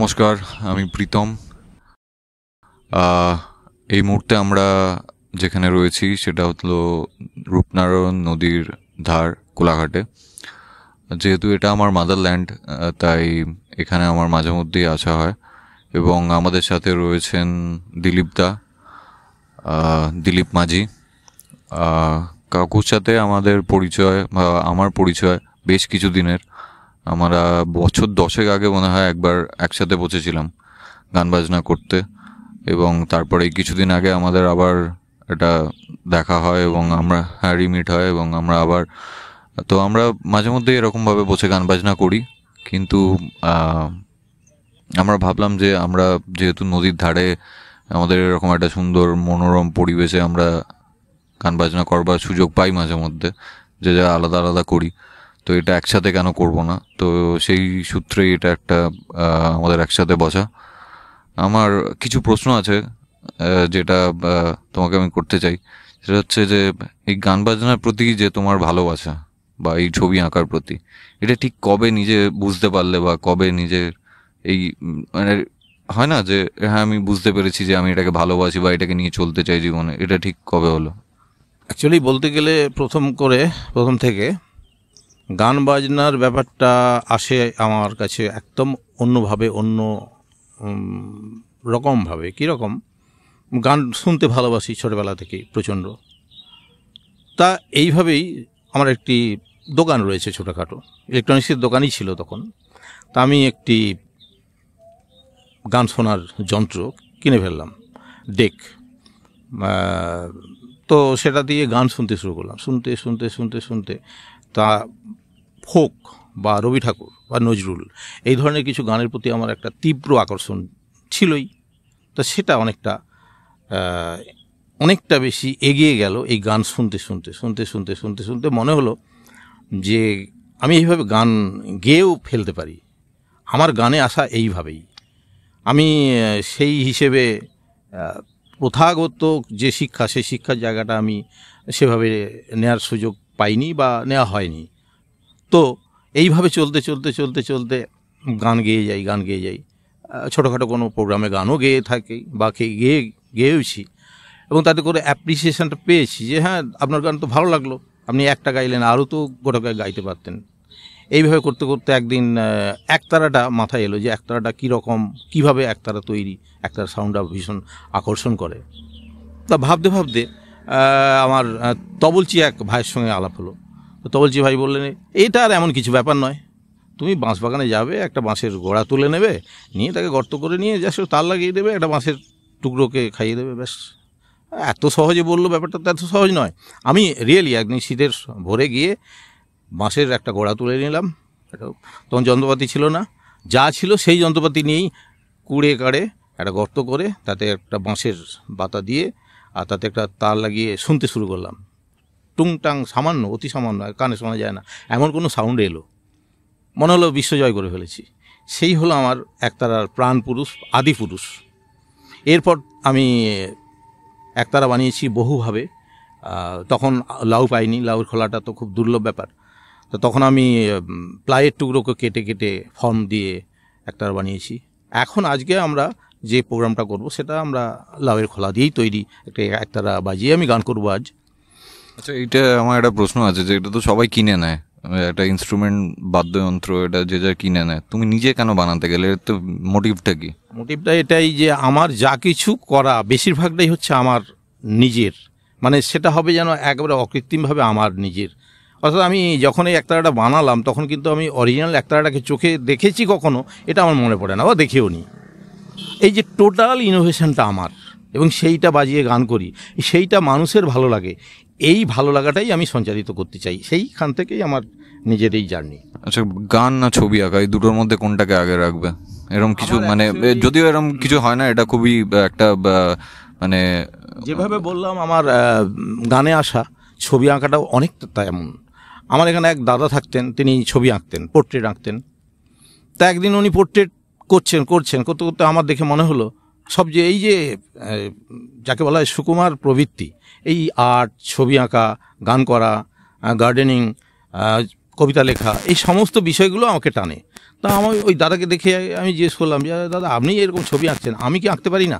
নমস্কার, আমি প্রীতম। এই মুহূর্তে আমরা যেখানে রয়েছি সেটা হলো রূপনারায়ণ নদীর ধার, কোলাঘাটে। যেহেতু এটা আমার মাদারল্যান্ড, তাই এখানে আমার মাঝে মধ্যেই আসা হয়। এবং আমাদের সাথে রয়েছেন দিলীপ মাঝি। কাকুর সাথে আমাদের পরিচয় বা আমার পরিচয় বেশ কিছু দিনের। আমরা বছর 10 আগে মনে হয় একবার একসাথে বসেছিলাম গান বাজনা করতে, এবং তারপরে কিছুদিন আগে আমাদের আবার এটা দেখা হয় এবং আমরা রিমিট হয় এবং আমরা মাঝে মধ্যে এরকমভাবে বসে গান বাজনা করি। কিন্তু আমরা ভাবলাম যে আমরা যেহেতু নদীর ধারে আমাদের এরকম একটা সুন্দর মনোরম পরিবেশে আমরা গান বাজনা করবার সুযোগ পাই মাঝে মধ্যে, যে যা আলাদা আলাদা করি, তো এটা একসাথে কেন করব না। তো সেই সূত্রেই এটা একটা আমাদের একসাথে বসা। আমার কিছু প্রশ্ন আছে যেটা তোমাকে আমি করতে চাই। সেটা হচ্ছে যে এই গান বাজনার প্রতি যে তোমার ভালোবাসা বা এই ছবি আঁকার প্রতি, এটা ঠিক কবে নিজে বুঝতে পারলে, বা কবে নিজের এই মানে হয় না যে হ্যাঁ আমি বুঝতে পেরেছি যে আমি এটাকে ভালোবাসি বা এটাকে নিয়ে চলতে চাই জীবনে, এটা ঠিক কবে হলো? অ্যাকচুয়ালি বলতে গেলে প্রথম থেকে গান বাজনার ব্যাপারটা আসে আমার কাছে একদম অন্যভাবে, অন্য রকমভাবে। কীরকম? গান শুনতে ভালোবাসি ছোটোবেলা থেকেই প্রচণ্ড। তা এইভাবেই আমার একটি দোকান রয়েছে, ছোটোখাটো ইলেকট্রনিক্সের দোকানই ছিল তখন। তা আমি একটি গান শোনার যন্ত্র কিনে ফেললাম, ডেক। তো সেটা দিয়ে গান শুনতে শুরু করলাম, শুনতে তা ফোক বা রবি ঠাকুর বা নজরুল এই ধরনের কিছু গানের প্রতি আমার একটা তীব্র আকর্ষণ ছিলই। তো সেটা অনেকটা বেশি এগিয়ে গেল এই গান শুনতে মনে হলো যে আমি এইভাবে গান গেয়েও ফেলতে পারি। আমার গানে আসা এইভাবেই। আমি সেই হিসেবে প্রথাগত যে শিক্ষা, সেই শিক্ষার জায়গাটা আমি সেভাবে নেওয়ার সুযোগ পাইনি বা নেওয়া হয়নি। তো এইভাবে চলতে গান গেয়ে যাই। ছোটোখাটো কোনো প্রোগ্রামে গানও গেয়ে থাকি বা গেয়েওছি, এবং তাতে করে অ্যাপ্রিসিয়েশনটা পেয়েছি যে হ্যাঁ আপনার গান তো ভালো লাগলো, আপনি একটা গাইলেন, আরও তো গোটা গাইতে পারতেন। এইভাবে করতে একদিন একতারাটা মাথায় এলো, যে একতারাটা কীভাবে একতারা তৈরি, একতারা সাউন্ডটা ভীষণ আকর্ষণ করে। তা ভাবতে আমার তবলচি এক ভাইয়ের সঙ্গে আলাপ হলো। তো তবলচি ভাই বললেন, এটা আর এমন কিছু ব্যাপার নয়, তুমি বাঁশ বাগানে যাবে, একটা বাঁশের গোড়া তুলে নেবে, নিয়ে তাকে গর্ত করে নিয়ে জাস্ট তার লাগিয়ে দেবে, একটা বাঁশের টুকরোকে খাইয়ে দেবে, ব্যাস। এত সহজে বললো, ব্যাপারটা তো এত সহজ নয়। আমি রিয়েলি একদিন শীতের ভোরে গিয়ে বাঁশের একটা গোড়া তুলে নিলাম। তখন যন্ত্রপাতি ছিল না, যা ছিল সেই যন্ত্রপাতি নিয়েই কুড়ে কাড়ে একটা গর্ত করে তাতে একটা বাঁশের বাতা দিয়ে আর তাতে একটা তার লাগিয়ে শুনতে শুরু করলাম। টুংটাং, সামান্য, অতি সামান্য, কানে শোনা যায় না এমন কোনো সাউন্ড এলো। মনে হলো বিশ্বজয় করে ফেলেছি। সেই হলো আমার একতারার প্রাণ পুরুষ, আদি পুরুষ। এরপর আমি একতারা বানিয়েছি বহুভাবে। তখন লাউ পাইনি, লাউর খোলাটা তো খুব দুর্লভ ব্যাপার। তো তখন আমি প্লাইয়ের টুকরোকে কেটে ফর্ম দিয়ে একতারা বানিয়েছি। এখন আজকে আমরা যে প্রোগ্রামটা করব সেটা আমরা লাউয়ের খোলা দিয়েই তৈরি একতারা বাজিয়ে আমি গান করবো আজ। আচ্ছা, এইটা আমার একটা প্রশ্ন আছে, যে এটা তো সবাই কিনে নেয়, একটা ইনস্ট্রুমেন্ট, বাদ্যযন্ত্র, এটা যে যা কিনে নেয়, তুমি নিজে কেন বানাতে গেলে? এর তো মোটিভটা কি? মোটিভটা এটাই যে আমার যা কিছু করা বেশিরভাগটাই হচ্ছে আমার নিজের, মানে সেটা হবে যেন একেবারে অকৃত্রিমভাবে আমার নিজের। অর্থাৎ আমি যখন এই একতারাটা বানালাম তখন কিন্তু আমি অরিজিনাল একতারাটাকে চোখে দেখেছি কখনো, এটা আমার মনে পড়ে না বা দেখেও নি। এই যে টোটাল ইনোভেশনটা আমার, এবং সেইটা বাজিয়ে গান করি, সেইটা মানুষের ভালো লাগে, এই ভালো লাগাটাই আমি সঞ্চারিত করতে চাই। সেইখান থেকেই আমার নিজের এই জার্নি। আচ্ছা, গান না ছবি আঁকা, এই দুটোর মধ্যে কোনটাকে আগে রাখবে? এরকম কিছু মানে, যদিও এরকম কিছু হয় না, এটা খুবই একটা মানে যেভাবে বললাম আমার গানে আসা, ছবি আঁকাটাও অনেকটা এমন। আমার এখানে এক দাদা থাকতেন, তিনি ছবি আঁকতেন, পোর্ট্রেট আঁকতেন। তা একদিন উনি পোর্ট্রেট করতে আমার দেখে মনে হলো এই যে যাকে বলা হয় সুকুমার প্রবৃত্তি, এই আর্ট, ছবি আঁকা, গান করা, গার্ডেনিং, কবিতা লেখা, এই সমস্ত বিষয়গুলো আমাকে টানে। তা আমি ওই দাদাকে দেখে আমি জিজ্ঞেস করলাম যে দাদা আপনি এরকম ছবি আঁকছেন, আমি কি আঁকতে পারি না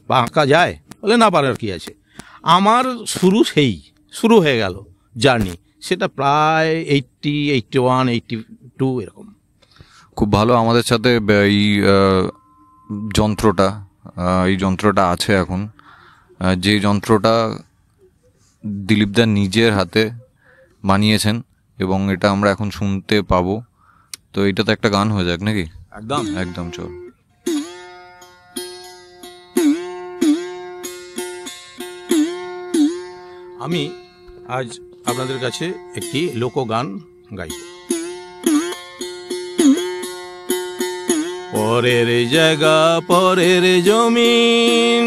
বা আঁকা যায়? বলে না, পারার কি আছে। আমার শুরু হয়ে গেল জার্নি, সেটা প্রায় 80, 81, 82 এরকম। খুব ভালো। আমাদের সাথে এই যন্ত্রটা আছে এখন, যে যন্ত্রটা দিলীপদা নিজের হাতে বানিয়েছেন এবং এটা আমরা এখন শুনতে পাবো। তো এটা তো একটা গান হয়ে যাক নাকি? একদম একদম, চল। আমি আজ আপনাদের কাছে একটি লোকগান গাইব। পরের জায়গা পরের জমিন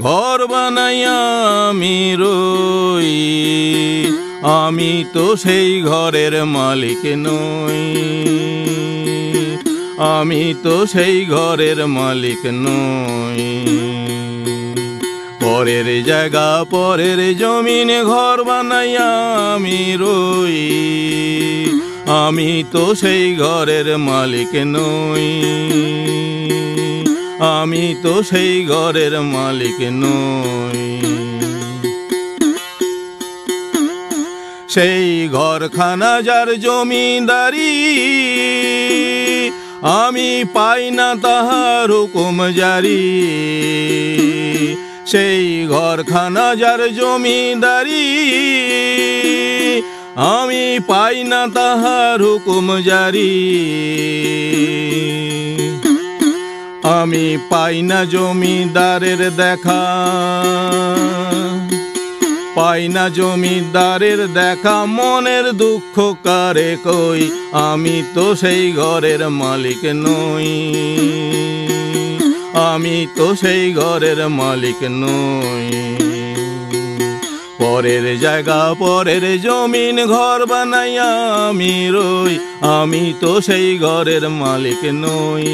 ঘর বানাইয়া আমি রই, আমি তো সেই ঘরের মালিক নই, আমি তো সেই ঘরের মালিক নই। পরের জায়গা পরের জমিন ঘর বানাইয়া আমি রই, আমি তো সেই ঘরের মালিক নই, আমি তো সেই ঘরের মালিক নই। সেই ঘরখানা যার জমিদারি, আমি পাই না তাহার হুকুম জারি। সেই ঘরখানা যার জমিদারি, আমি পাই না তাহার হুকুম জারি। আমি পাই না জমিদারের দেখা, পাই না জমিদারের দেখা, মনের দুঃখ কারে কই, আমি তো সেই ঘরের মালিক নই, আমি তো সেই ঘরের মালিক নই। পরের জায়গা পরের জমিন ঘর বানাইয়া আমি রই, আমি তো সেই ঘরের মালিক নই,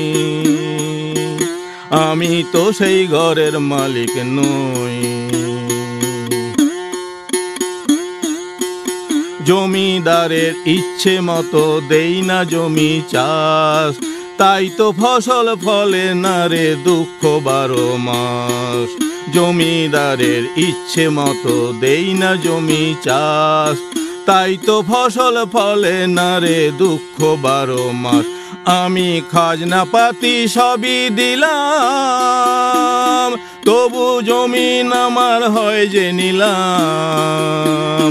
আমি তো সেই ঘরের মালিক নই। জমিদারের ইচ্ছে মতো দেই না জমি চাষ, তাই তো ফসল ফলে না রে দুঃখ 12 মাস। জমিদারের ইচ্ছে মতো দেই না জমি চাষ, তাই তো ফসল ফলে না রে দুঃখ 12 মাস। আমি খাজনা পাতি সবই দিলাম, তবু জমিন আমার হয় যে নিলাম।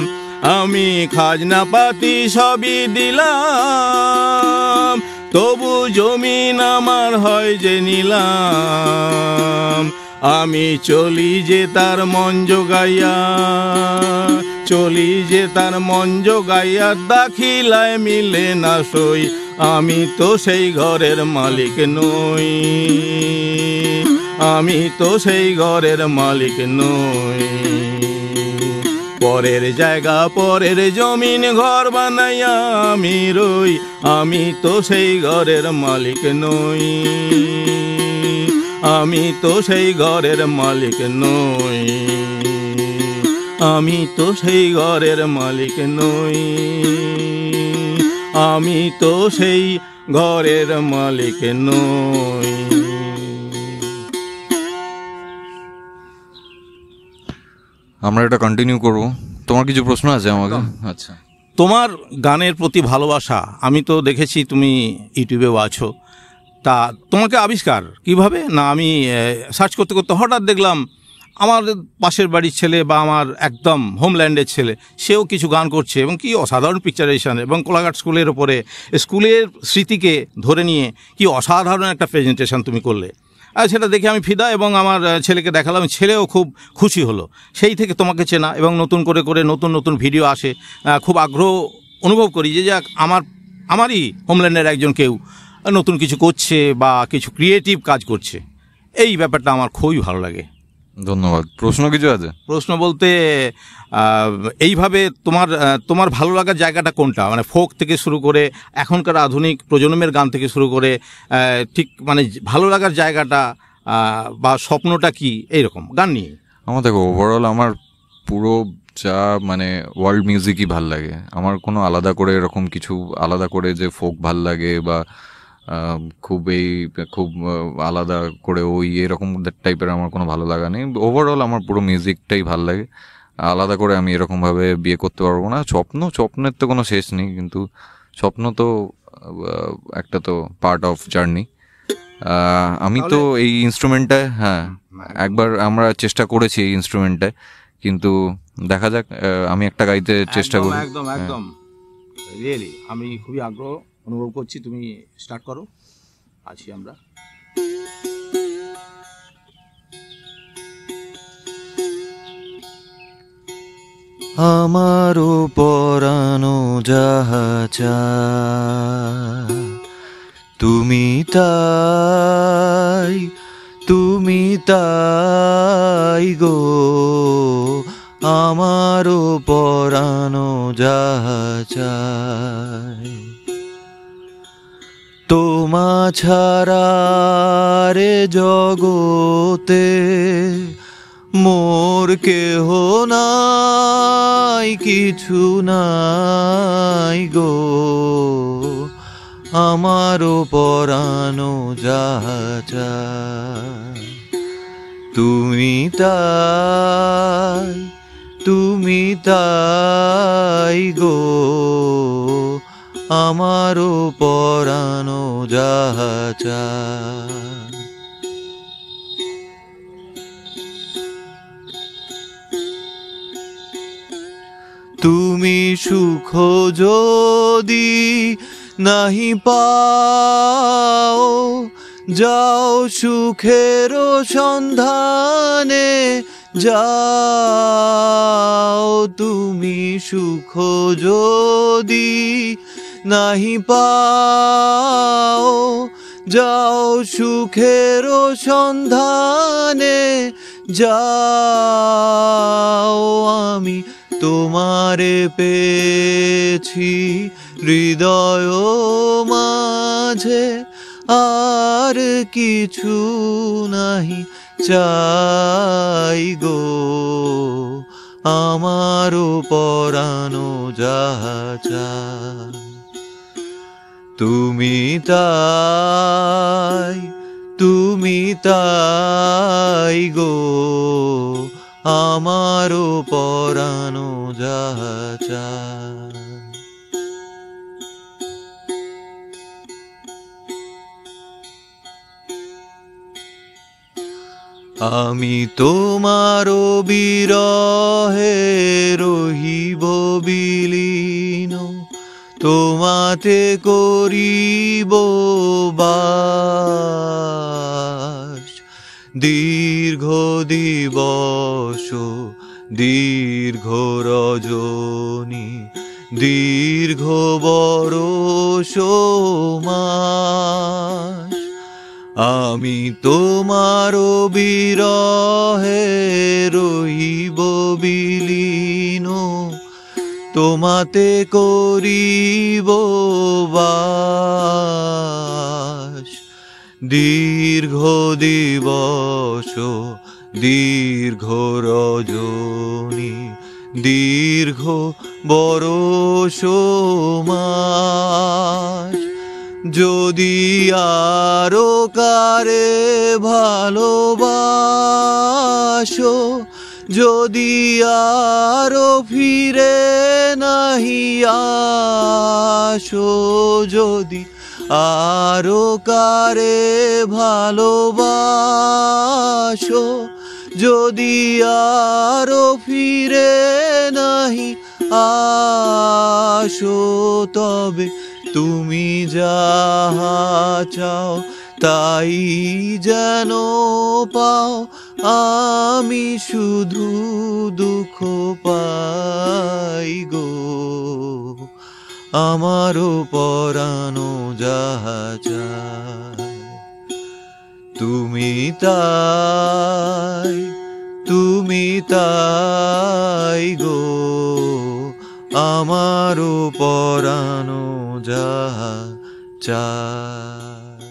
আমি খাজনা পাতি সবই দিলাম, তবু জমিন আমার হয় যে নিলাম। আমি চলি যে তার মন জোগাইয়া, চলি যে তার মন জোগাইয়া, দাখিলায় মিলে না সই, আমি তো সেই ঘরের মালিক নই, আমি তো সেই ঘরের মালিক নই। পরের জায়গা পরের জমিন ঘর বানাইয়া আমি রই, আমি তো সেই ঘরের মালিক নই, আমি তো সেই ঘরের মালিক নই, আমি তো সেই ঘরের মালিক নই, আমি তো সেই ঘরের মালিক নই। আমরা এটা কন্টিনিউ করব। তোমার কিছু প্রশ্ন আছে আমাকে? আচ্ছা, তোমার গানের প্রতি ভালোবাসা, আমি তো দেখেছি তুমি ইউটিউবেও আছো, তা তোমাকে আবিষ্কার কিভাবে? না আমি সার্চ করতে করতে হঠাৎ দেখলাম আমার পাশের বাড়ির ছেলে বা আমার একদম হোমল্যান্ডের ছেলে, সেও কিছু গান করছে এবং কি অসাধারণ পিকচারেশন, এবং কোলাঘাট স্কুলের ওপরে স্কুলের স্মৃতিকে ধরে নিয়ে কি অসাধারণ একটা প্রেজেন্টেশন তুমি করলে। আর সেটা দেখে আমি ফিদা, এবং আমার ছেলেকে দেখালাম, ছেলেও খুব খুশি হলো। সেই থেকে তোমাকে চেনা এবং নতুন করে করে নতুন নতুন ভিডিও আসে, খুব আগ্রহ অনুভব করি যে যাক আমারই হোমল্যান্ডের একজন কেউ নতুন কিছু করছে বা কিছু ক্রিয়েটিভ কাজ করছে। এই ব্যাপারটা আমার খুবই ভালো লাগে। ধন্যবাদ। প্রশ্ন কিছু আছে? প্রশ্ন বলতে এইভাবে তোমার ভালো লাগার জায়গাটা কোনটা, মানে ফোক থেকে শুরু করে এখনকার আধুনিক প্রজন্মের গান থেকে শুরু করে ঠিক মানে ভালো লাগার জায়গাটা বা স্বপ্নটা কি এইরকম গান নিয়ে? আমার দেখো, ওভারঅল আমার পুরো যা মানে ওয়ার্ল্ড মিউজিকই ভাল লাগে আমার, কোনো আলাদা করে এরকম কিছু আলাদা করে যে ফোক ভাল লাগে বা খুব আলাদা করে ওই এরকম টাইপের আমার কোনো ভালো লাগা নেই। ওভারঅল আমার পুরো মিউজিকটাই ভাল লাগে। আলাদা করে আমি এরকমভাবে বিয়ে করতে পারবো না। স্বপ্নের তো কোনো শেষ নেই, কিন্তু স্বপ্ন তো একটা তো পার্ট অফ জার্নি। আমি তো এই ইনস্ট্রুমেন্টটায় একবার আমরা চেষ্টা করেছি এই ইনস্ট্রুমেন্টটায়, কিন্তু দেখা যাক। আমি একটা গাইতে চেষ্টা করি। একদম একদম রিয়েলি আমি খুবই আগ্রহ অনুভব করছি। তুমি স্টার্ট করো, আছি আমরা। আমারও পরানো যাহা চায় তুমি তাই গো, আমারও পরানো যাহা চায় তোমা ছাড়া রে জগতে মোর কেহ নাই, কিছু নাই গো, আমারও পরানো যাহা চায় তুমি তাই গো, আমারও পরানো যাহা চায়। তুমি সুখ যদি নাহি পাও, যাও সুখের সন্ধানে যাও। তুমি সুখ যদি নাহি পাও, যাও সুখের সন্ধানে যাও। আমি তোমারে পেয়েছি হৃদয় মাঝে, আর কিছু নাহি চাই গো, আমারও পরানো যাহা চায় তুমি তাই গো, আমারও পরানো যাহা চায়। আমি তোমারও বিরহে রহিব বিলীন, তোমাতে করিব বাস। দীর্ঘ দিবস দীর্ঘ রজনী, দীর্ঘ বরষ মাস। আমি তোমারও বিরহে রহিব বিলীন, তোমাতে করিব বাস। দীর্ঘ দিবস দীর্ঘ রজনী, দীর্ঘ বরষ মাস। যদি আরো কারে ভালোবাসো, যদি আরো ফিরে নাহি আসো, যদি আরো কারে ভালোবাসো, যদি আরো ফিরে নাহি আসো, তবে তুমি যাহা চাও তাই যেন পাও। আমি শুধু দুঃখ পাই গো, আমারও পরানো যাহা চায় তুমি তাই গো, আমারও পরানো যাহা চায়।